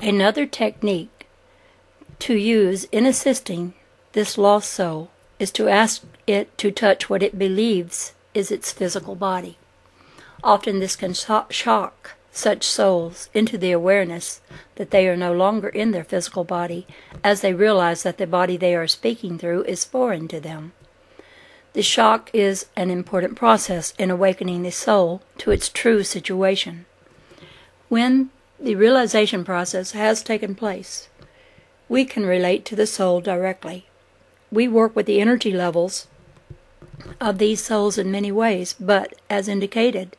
Another technique to use in assisting this lost soul is to ask it to touch what it believes is its physical body. Often this can shock such souls into the awareness that they are no longer in their physical body, as they realize that the body they are speaking through is foreign to them. The shock is an important process in awakening the soul to its true situation. When the realization process has taken place, we can relate to the soul directly. We work with the energy levels of these souls in many ways, but, as indicated,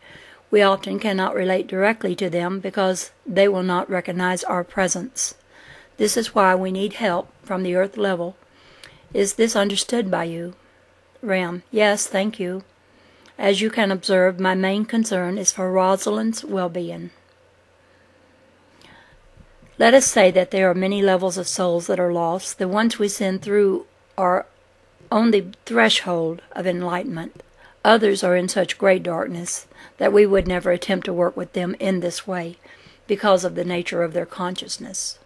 we often cannot relate directly to them because they will not recognize our presence. This is why we need help from the earth level. Is this understood by you? Ram: yes, thank you. As you can observe, my main concern is for Rosalind's well-being. Let us say that there are many levels of souls that are lost. The ones we send through are on the threshold of enlightenment. Others are in such great darkness that we would never attempt to work with them in this way because of the nature of their consciousness.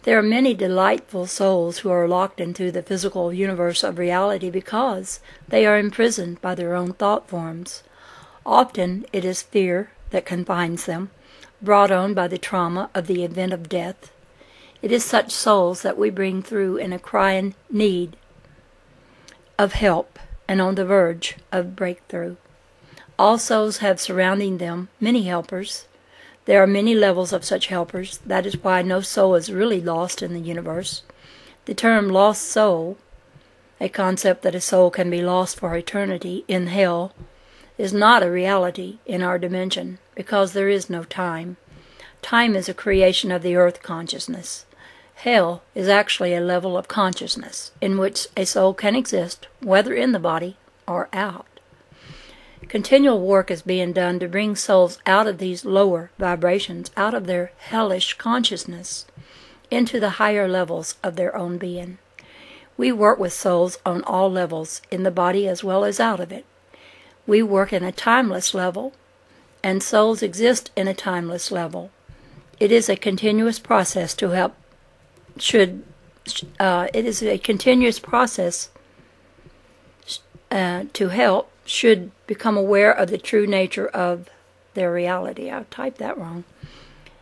There are many delightful souls who are locked into the physical universe of reality because they are imprisoned by their own thought forms. Often it is fear that confines them, brought on by the trauma of the event of death. It is such souls that we bring through in a crying need of help and on the verge of breakthrough. All souls have surrounding them many helpers. There are many levels of such helpers. That is why no soul is really lost in the universe. The term lost soul, a concept that a soul can be lost for eternity in hell, is not a reality in our dimension because there is no time. Time is a creation of the earth consciousness. Hell is actually a level of consciousness in which a soul can exist, whether in the body or out. Continual work is being done to bring souls out of these lower vibrations, out of their hellish consciousness, into the higher levels of their own being. We work with souls on all levels, in the body as well as out of it. We work in a timeless level, and souls exist in a timeless level. It is a continuous process to help. To help should become aware of the true nature of their reality. I typed that wrong.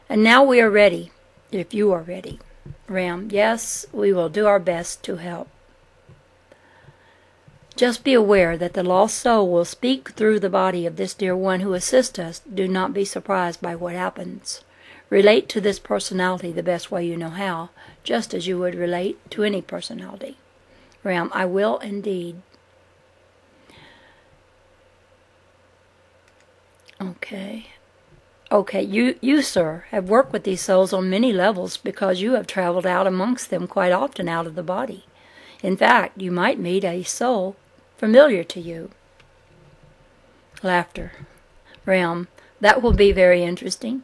And now we are ready, if you are ready. Ram: yes, we will do our best to help. Just be aware that the lost soul will speak through the body of this dear one who assists us. Do not be surprised by what happens. Relate to this personality the best way you know how, just as you would relate to any personality. Ram: I will indeed. Okay, you, sir, have worked with these souls on many levels because you have traveled out amongst them quite often out of the body. In fact, you might meet a soul familiar to you. Laughter. Ram: that will be very interesting.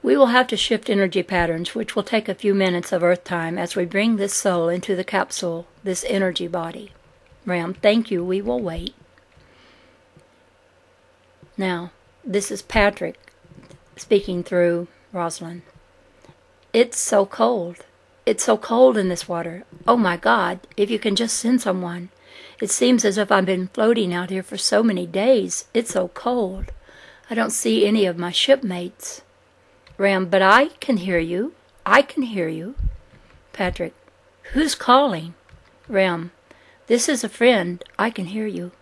We will have to shift energy patterns, which will take a few minutes of Earth time as we bring this soul into the capsule, this energy body. Ram: thank you, we will wait. Now, this is Patrick speaking through Rosalind. It's so cold. It's so cold in this water. Oh my God, if you can just send someone. It seems as if I've been floating out here for so many days. It's so cold. I don't see any of my shipmates. Ram: but I can hear you. I can hear you. Patrick: who's calling? Ram: this is a friend. I can hear you.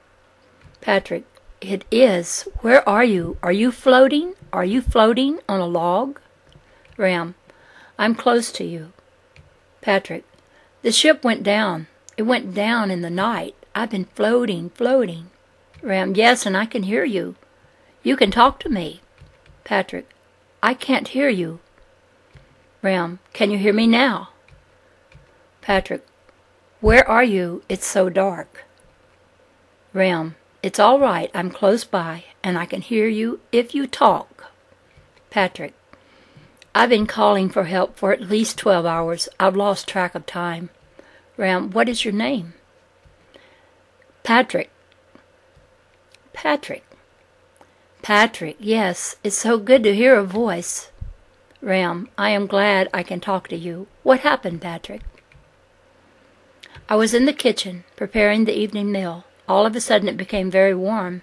Patrick: it is. Where are you? Are you floating? Are you floating on a log? Ram: I'm close to you. Patrick: the ship went down. It went down in the night. I've been floating. Ram: yes, and I can hear you. You can talk to me. Patrick: I can't hear you. Ram: can you hear me now? Patrick: where are you? It's so dark. Ram: it's all right. I'm close by, and I can hear you if you talk. Patrick: I've been calling for help for at least 12 hours. I've lost track of time. Ram: what is your name? Patrick: Patrick, yes, it's so good to hear a voice. Ram, I am glad I can talk to you. What happened, Patrick? I was in the kitchen, preparing the evening meal. All of a sudden it became very warm,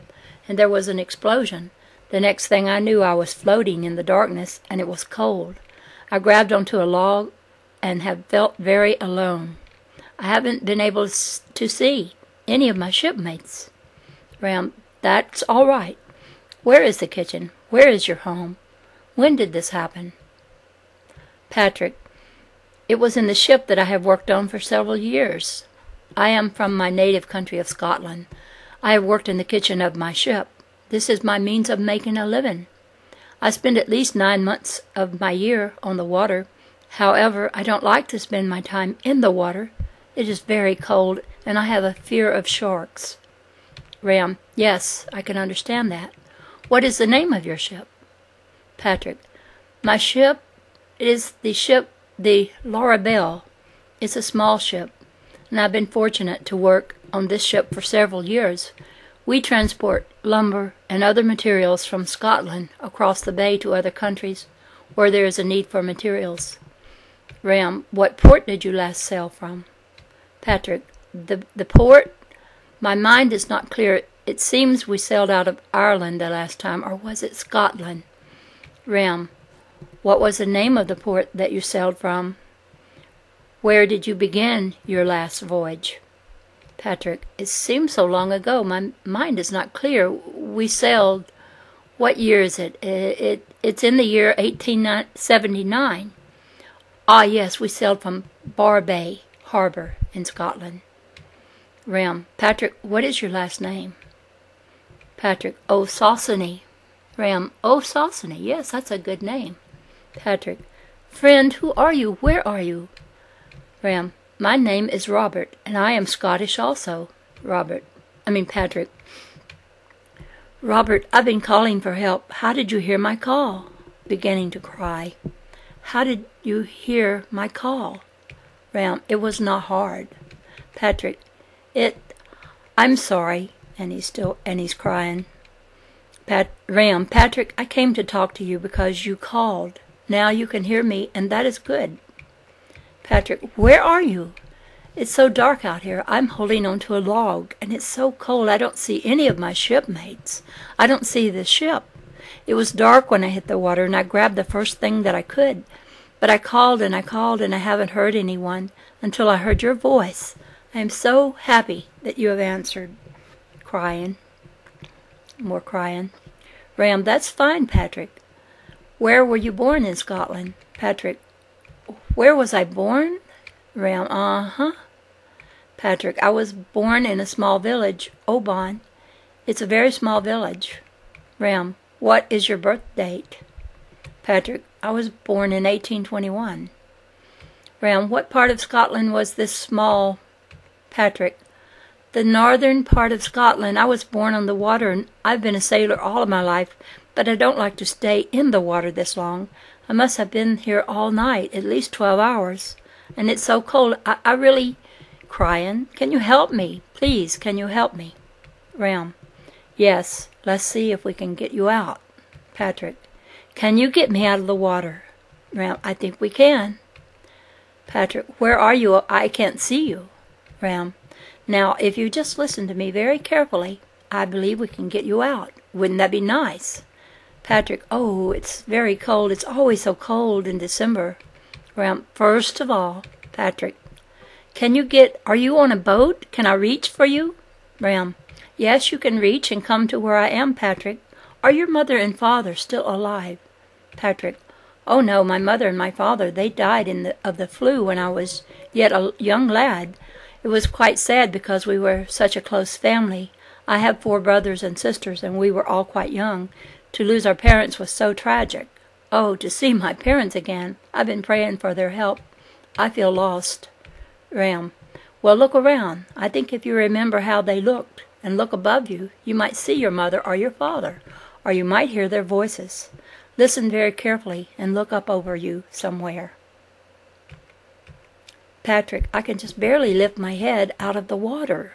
and there was an explosion. The next thing I knew, I was floating in the darkness, and it was cold. I grabbed onto a log and have felt very alone. I haven't been able to see any of my shipmates. Ram, that's all right. Where is the kitchen? Where is your home? When did this happen? Patrick, it was in the ship that I have worked on for several years. I am from my native country of Scotland. I have worked in the kitchen of my ship. This is my means of making a living. I spend at least 9 months of my year on the water. However, I don't like to spend my time in the water. It is very cold, and I have a fear of sharks. Ram, yes, I can understand that. What is the name of your ship? Patrick, my ship is the Lorabelle. It's a small ship, and I've been fortunate to work on this ship for several years. We transport lumber and other materials from Scotland across the bay to other countries where there is a need for materials. Ram, what port did you last sail from? Patrick, the port? My mind is not clear. It seems we sailed out of Ireland the last time, or was it Scotland? Ram, what was the name of the port that you sailed from? Where did you begin your last voyage? Patrick, it seems so long ago. My mind is not clear. We sailed, what year is it? It's in the year 1879. Ah, yes, we sailed from Barbay Harbor in Scotland. Ram, Patrick, what is your last name? Patrick, O'Sauceny. Ram, O'Sauceny, yes, that's a good name. Patrick, friend, who are you? Where are you? Ram, my name is Robert, and I am Scottish also. Patrick. Robert, I've been calling for help. How did you hear my call? Beginning to cry. How did you hear my call? Ram, it was not hard. Patrick, I'm sorry. And he's crying. Ram, Patrick, I came to talk to you because you called. Now you can hear me, and that is good. Patrick, where are you? It's so dark out here. I'm holding onto a log, and it's so cold I don't see any of my shipmates. I don't see the ship. It was dark when I hit the water, and I grabbed the first thing that I could. But I called, and I haven't heard anyone until I heard your voice. I am so happy that you have answered. Crying. More crying. Ram, that's fine, Patrick. Where were you born in Scotland? Patrick, where was I born? Ram, Patrick, I was born in a small village, Oban. It's a very small village. Ram, what is your birth date? Patrick, I was born in 1821. Ram, what part of Scotland was this small? Patrick, the northern part of Scotland. I was born on the water, and I've been a sailor all of my life, but I don't like to stay in the water this long. I must have been here all night, at least 12 hours, and it's so cold. I really... Crying. Can you help me? Please, can you help me? Ram, yes, let's see if we can get you out. Patrick, can you get me out of the water? Ram, I think we can. Patrick, where are you? I can't see you. Ram, now, if you just listen to me very carefully, I believe we can get you out. Wouldn't that be nice? Patrick, oh, it's very cold. It's always so cold in December. Ram, first of all, Patrick, are you on a boat? Can I reach for you? Ram, yes, you can reach and come to where I am, Patrick. Are your mother and father still alive? Patrick, oh no, my mother and my father, they died of the flu when I was yet a young lad. It was quite sad because we were such a close family. I have 4 brothers and sisters, and we were all quite young. To lose our parents was so tragic. Oh, to see my parents again. I've been praying for their help. I feel lost. Ram, well, look around. I think if you remember how they looked and look above you, you might see your mother or your father, or you might hear their voices. Listen very carefully and look up over you somewhere. Patrick, I can just barely lift my head out of the water.